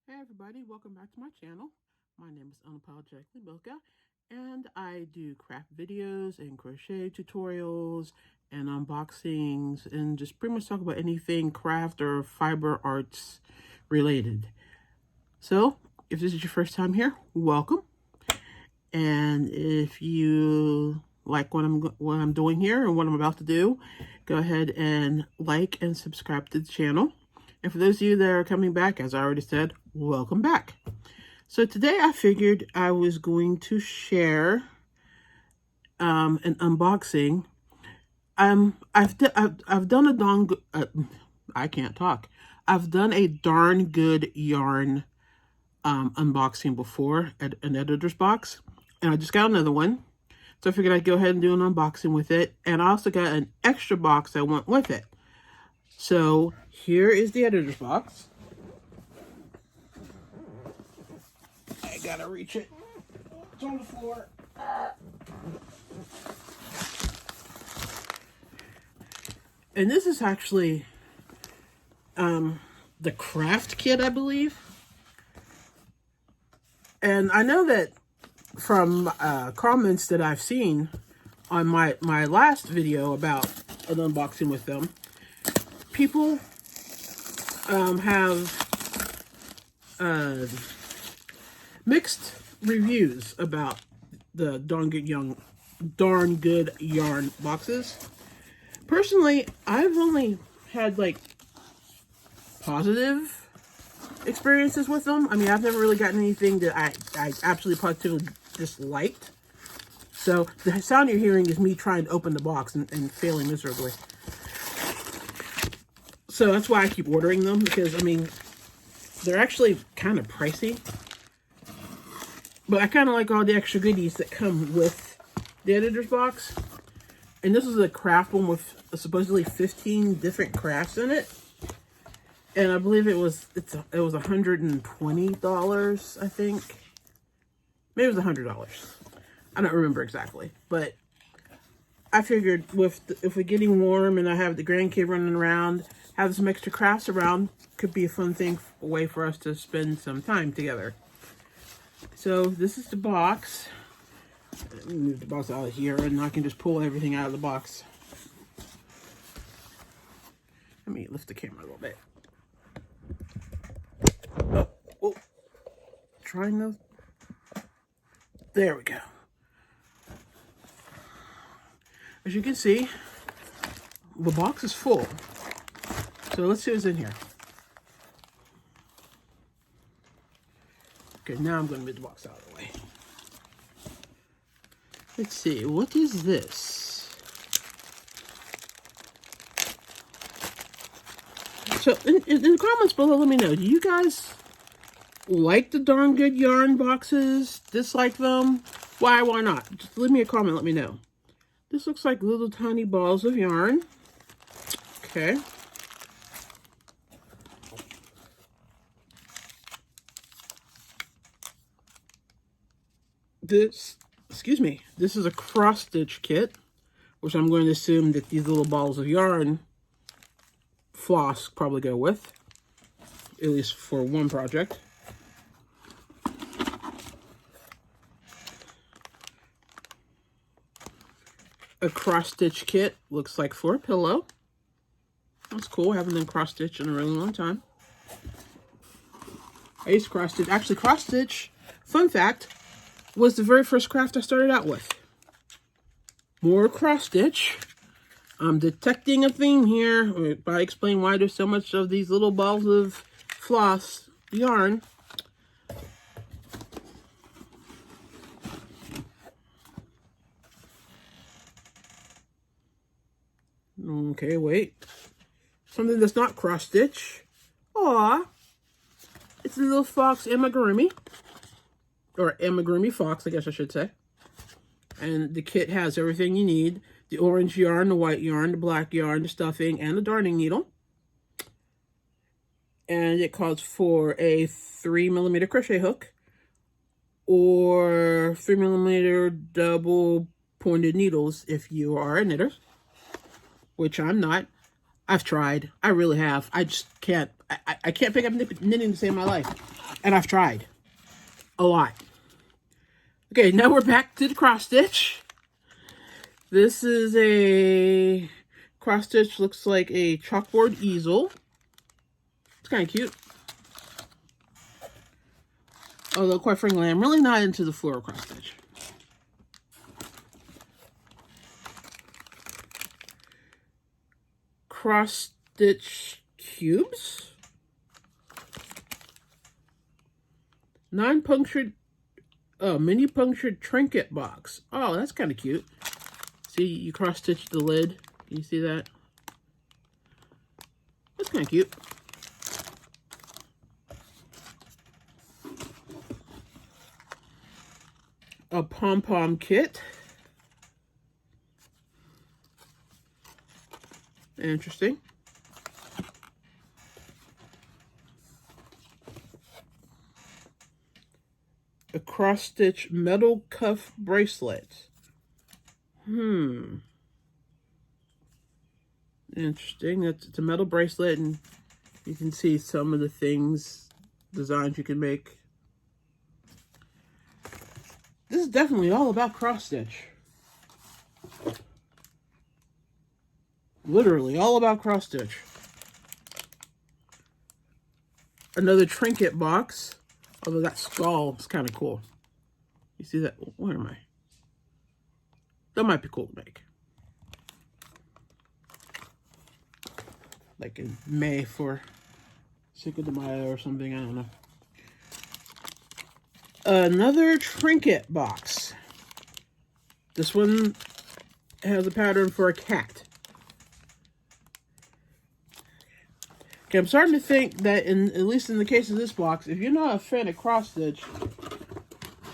Hey everybody, welcome back to my channel. My name is Unapologetically Milka, and I do craft videos and crochet tutorials and unboxings and just pretty much talk about anything craft or fiber arts related. So if this is your first time here, welcome. And if you like what I'm doing here and what I'm about to do, go ahead and like and subscribe to the channel. And for those of you that are coming back, as I already said, welcome back. So today I figured I was going to share an unboxing. I've done a I can't talk. I've done a darn good yarn unboxing before at an editor's box, and I just got another one. So I figured I'd go ahead and do an unboxing with it, and I also got an extra box that went with it. So here is the editor's box. I gotta reach it. It's on the floor. And this is actually the craft kit, I believe. And I know that from comments that I've seen on my last video about an unboxing with them, people have mixed reviews about the darn good yarn boxes. Personally, I've only had like positive experiences with them. I mean, I've never really gotten anything that I absolutely positively disliked. So the sound you're hearing is me trying to open the box and failing miserably. So that's why I keep ordering them, because I mean, they're actually kind of pricey. But I kind of like all the extra goodies that come with the editor's box. And this is a craft one with supposedly 15 different crafts in it. And I believe it was $120, I think. Maybe it was $100. I don't remember exactly. But I figured if we're getting warm and I have the grandkid running around, have some extra crafts around, could be a fun thing, a way for us to spend some time together. So this is the box. Let me move the box out of here and I can just pull everything out of the box. Let me lift the camera a little bit. Oh. Trying to... There we go. As you can see, the box is full. So let's see what's in here. Okay, now I'm going to move the box out of the way. Let's see, what is this? So in the comments below, let me know, do you guys like the darn good yarn boxes? Dislike them? Why not? Just leave me a comment, let me know. This looks like little tiny balls of yarn. Okay. This is a cross-stitch kit, which I'm going to assume that these little balls of yarn floss probably go with, at least for one project. A cross-stitch kit, looks like for a pillow. That's cool, I haven't done cross-stitch in a really long time. I used cross-stitch. Actually, cross-stitch, fun fact, was the very first craft I started out with. More cross-stitch. I'm detecting a theme here by explaining why there's so much of these little balls of floss yarn. Okay, wait. Something that's not cross-stitch. Aw. It's a little fox amigurumi. Or amigurumi fox, I guess I should say. And the kit has everything you need. The orange yarn, the white yarn, the black yarn, the stuffing, and the darning needle. And it calls for a 3mm crochet hook or 3mm double pointed needles if you are a knitter, which I'm not. I've tried. I really have. I just can't. I can't pick up knitting to save my life. And I've tried a lot. Okay, now we're back to the cross stitch. This is a cross stitch, looks like a chalkboard easel. It's kind of cute. Although, quite frankly, I'm really not into the floral cross stitch. Cross stitch cubes. Non-punctured, mini punctured trinket box. Oh, that's kind of cute. See, you cross stitch the lid. Can you see that? That's kind of cute. A pom-pom kit. Interesting. A cross-stitch metal cuff bracelet. Interesting. It's a metal bracelet, and you can see some of the designs you can make. This is definitely all about cross-stitch. Literally all about cross-stitch. Another trinket box. Although that skull is kind of cool. You see that? Where am I? That might be cool to make. Like in May for Cinco de Mayo or something. I don't know. Another trinket box. This one has a pattern for a cat. Okay, I'm starting to think that, at least in the case of this box, if you're not a fan of cross stitch,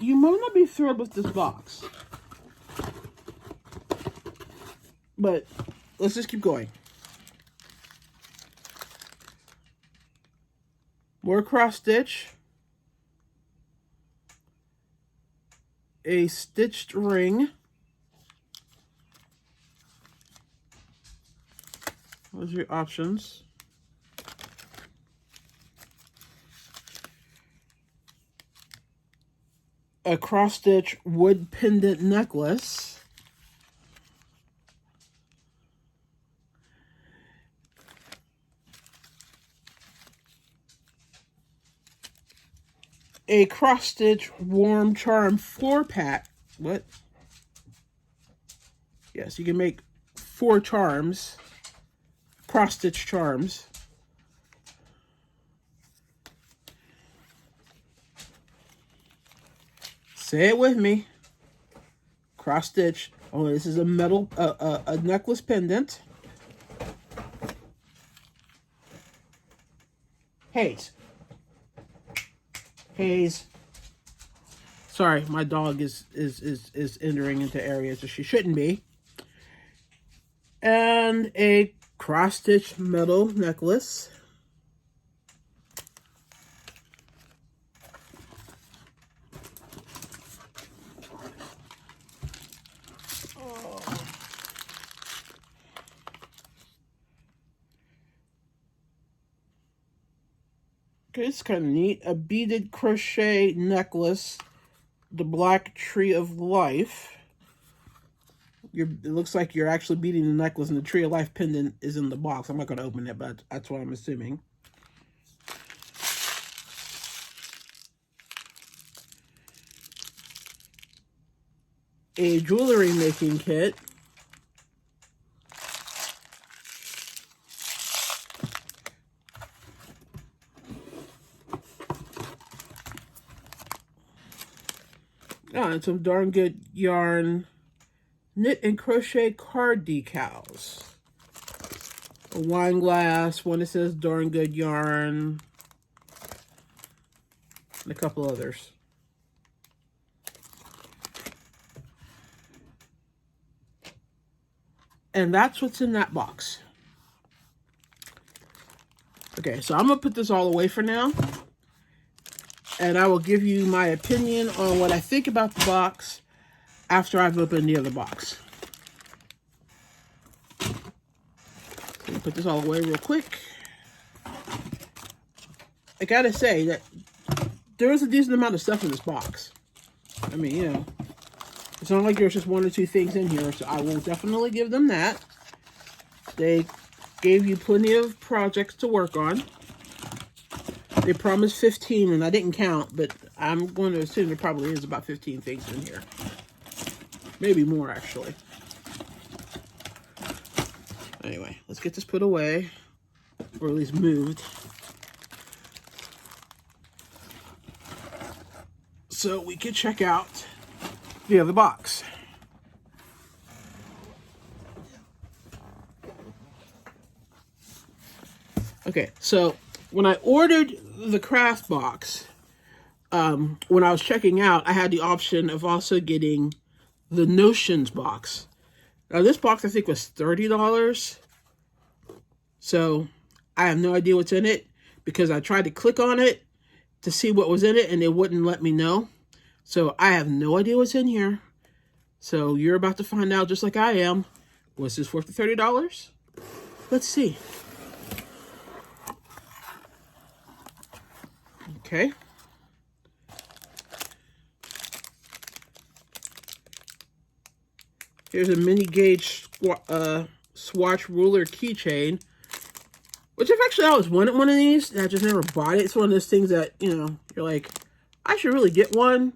you might not be thrilled with this box. But let's just keep going. More cross stitch. A stitched ring. Those are your options. A cross-stitch wood pendant necklace. A cross-stitch warm charm floor pack. What? Yes, you can make 4 charms. Cross-stitch charms. Say it with me. Cross stitch. Oh, this is a metal, a necklace pendant. Hayes. Sorry, my dog is entering into areas that she shouldn't be. And a cross stitch metal necklace. Okay, it's kind of neat. A beaded crochet necklace. The Black Tree of Life. It looks like you're actually beading the necklace, and the Tree of Life pendant is in the box. I'm not going to open it, but that's what I'm assuming. A jewelry making kit. Oh, and some darn good yarn. Knit and crochet card decals. A wine glass, one that says darn good yarn. And a couple others. And that's what's in that box. Okay, so I'm going to put this all away for now. And I will give you my opinion on what I think about the box after I've opened the other box. Let me put this all away real quick. I gotta say that there is a decent amount of stuff in this box. I mean, you know, it's not like there's just 1 or 2 things in here, so I will definitely give them that. They gave you plenty of projects to work on. They promised 15, and I didn't count, but I'm going to assume there probably is about 15 things in here. Maybe more, actually. Anyway, let's get this put away, or at least moved, so we can check out the other box. Okay, so when I ordered the craft box, when I was checking out, I had the option of also getting the Notions box. Now, this box, I think, was $30. So, I have no idea what's in it, because I tried to click on it to see what was in it, and it wouldn't let me know. So, I have no idea what's in here. So, you're about to find out, just like I am. Was this worth the $30? Let's see. Okay. Here's a mini gauge swatch ruler keychain, which I've actually always wanted one of these, and I just never bought it. It's one of those things that, you know, you're like, I should really get one,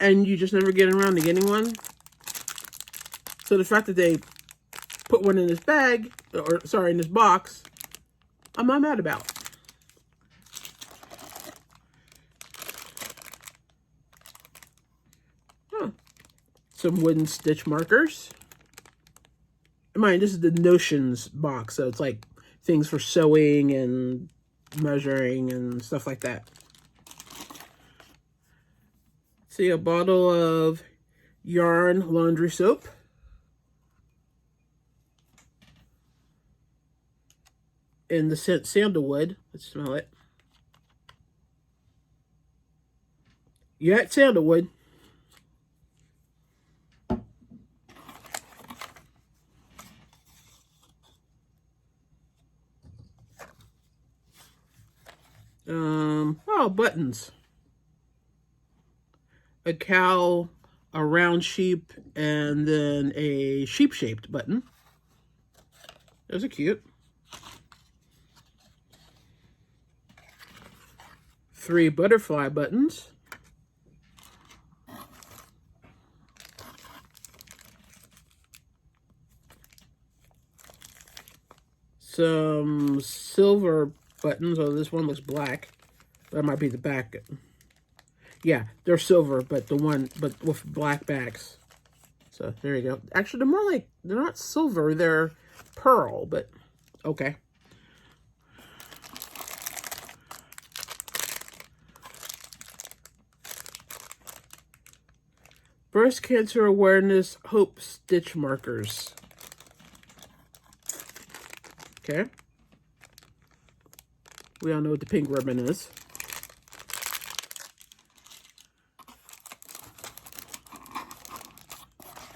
and you just never get around to getting one. So the fact that they put one in this bag, or sorry, in this box, I'm not mad about. Some wooden stitch markers. Mind, this is the Notions box, so it's like things for sewing and measuring and stuff like that. See, a bottle of yarn laundry soap. In the scent sandalwood. Let's smell it. Yeah, it's sandalwood. Oh, buttons. A cow, a round sheep, and then a sheep-shaped button. Those are cute. 3 butterfly buttons. Some silver buttons. Oh, this one looks black. That might be the back. Yeah, they're silver, but with black backs. So there you go. Actually, they're more like, they're not silver, they're pearl, but okay. Breast Cancer Awareness Hope Stitch Markers. Okay. We all know what the pink ribbon is.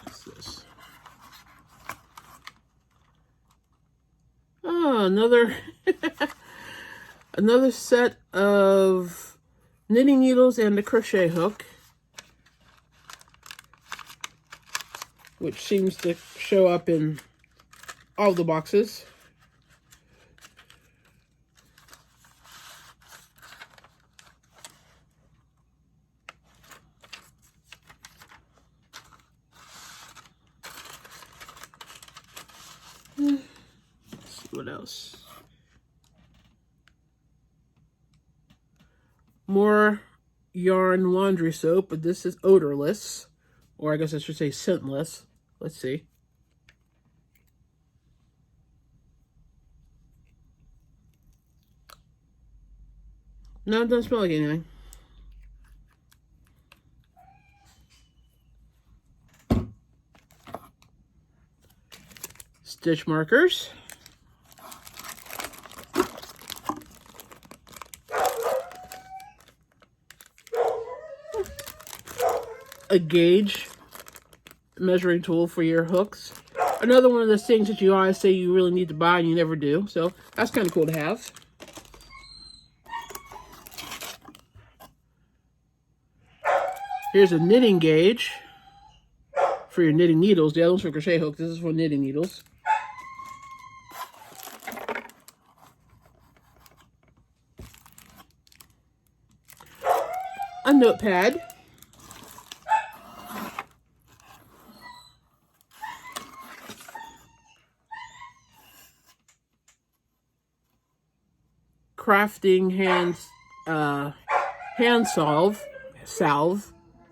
What's this? Oh, another another set of knitting needles and the crochet hook, which seems to show up in all the boxes. Let's see what else. More yarn laundry soap, but this is odorless, or I guess I should say scentless. Let's see. No, it doesn't smell like anything. Stitch markers. A gauge measuring tool for your hooks. Another one of those things that you always say you really need to buy and you never do. So that's kind of cool to have. Here's a knitting gauge for your knitting needles. The other one's for crochet hook. This is for knitting needles. A notepad. Crafting hand salve.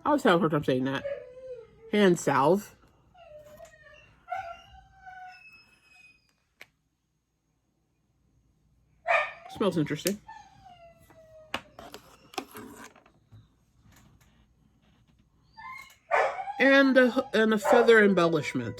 I always have a hard time saying that. Hand salve. Smells interesting. And a feather embellishment.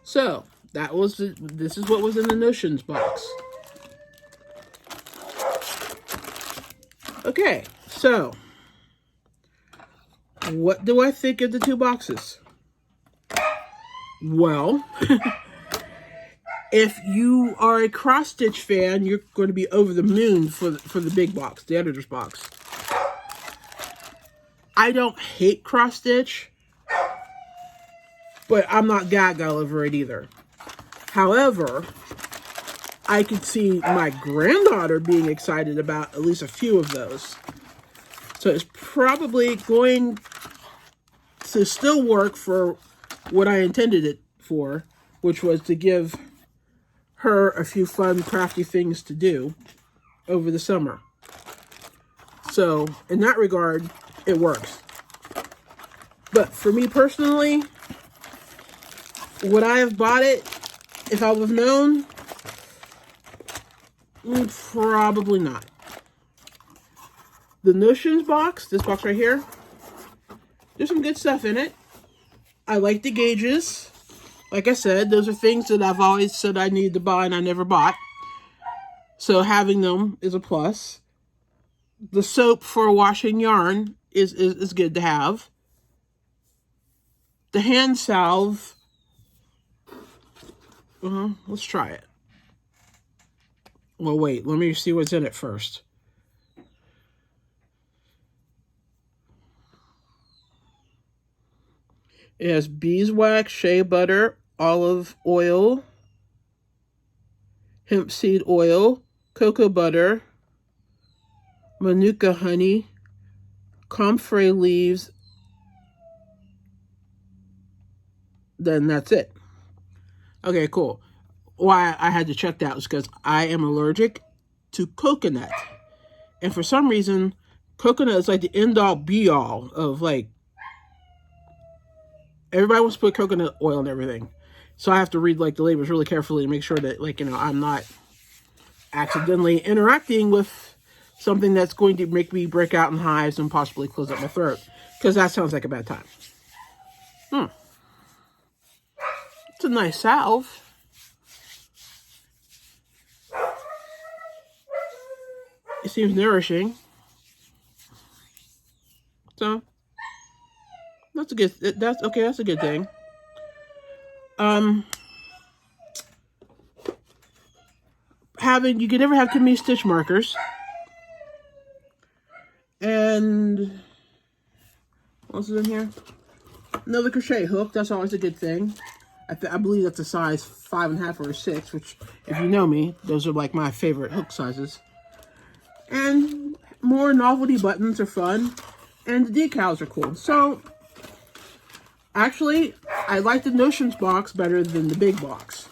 So this is what was in the notions box. Okay, so what do I think of the two boxes? Well, if you are a cross stitch fan, you're going to be over the moon for the big box, the editor's box. I don't hate cross stitch, but I'm not gaga over it either. However, I could see my granddaughter being excited about at least a few of those. So it's probably going to still work for what I intended it for, which was to give her a few fun, crafty things to do over the summer. So in that regard, it works. But for me personally, would I have bought it if I would have known? Probably not. The Notions box, this box right here, there's some good stuff in it. I like the gauges. Like I said, those are things that I've always said I need to buy and I never bought. So having them is a plus. The soap for washing yarn is good to have. The hand salve, let's try it. Well, wait, let me see what's in it first. It has beeswax, shea butter, olive oil, hemp seed oil, cocoa butter, manuka honey, comfrey leaves. Then that's it. Okay, cool. Why I had to check that was because I am allergic to coconut. And for some reason, coconut is like the end-all be-all of like, everybody wants to put coconut oil and everything. So I have to read like the labels really carefully to make sure that like, I'm not accidentally interacting with something that's going to make me break out in hives and possibly close up my throat. Because that sounds like a bad time. It's a nice salve. It seems nourishing. So that's a good, that's a good thing. You can never have too many stitch markers. And what's in here? Another crochet hook. That's always a good thing. I believe that's a size 5.5 or a 6, which, if you know me, those are like my favorite hook sizes. And more novelty buttons are fun, and the decals are cool. So, actually, I like the Notions box better than the big box,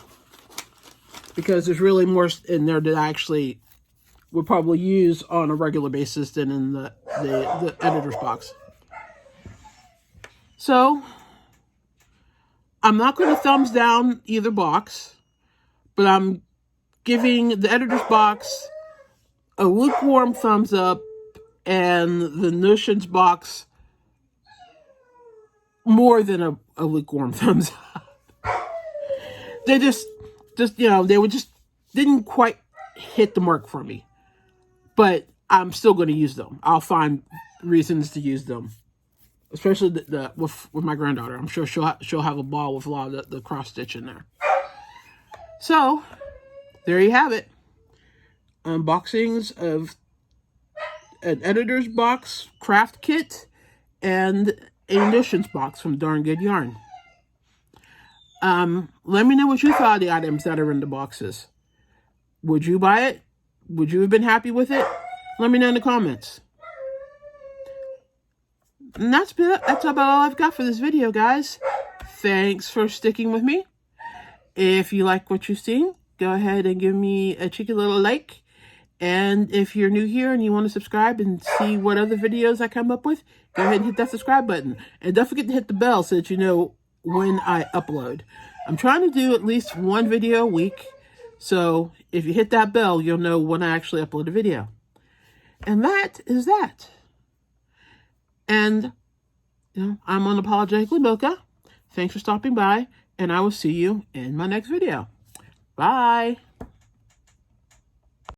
because there's really more in there that I actually would probably use on a regular basis than in the editor's box. So, I'm not going to thumbs down either box, but I'm giving the editor's box a lukewarm thumbs up and the Notions box more than a lukewarm thumbs up. They just didn't quite hit the mark for me. But I'm still going to use them. I'll find reasons to use them. Especially with my granddaughter. I'm sure she'll have a ball with a lot of the cross stitch in there. So, there you have it. Unboxings of an editor's box craft kit and a munitions box from Darn Good Yarn. Let me know what you thought of the items that are in the boxes. Would you buy it? Would you have been happy with it? Let me know in the comments. And that's about all I've got for this video, guys. Thanks for sticking with me. If you like what you've seen, go ahead and give me a cheeky little like. And if you're new here and you want to subscribe and see what other videos I come up with, go ahead and hit that subscribe button. And don't forget to hit the bell so that you know when I upload. I'm trying to do at least one video a week. So if you hit that bell, you'll know when I actually upload a video. And that is that. And I'm Unapologetically Mocha. Thanks for stopping by, and I will see you in my next video. Bye.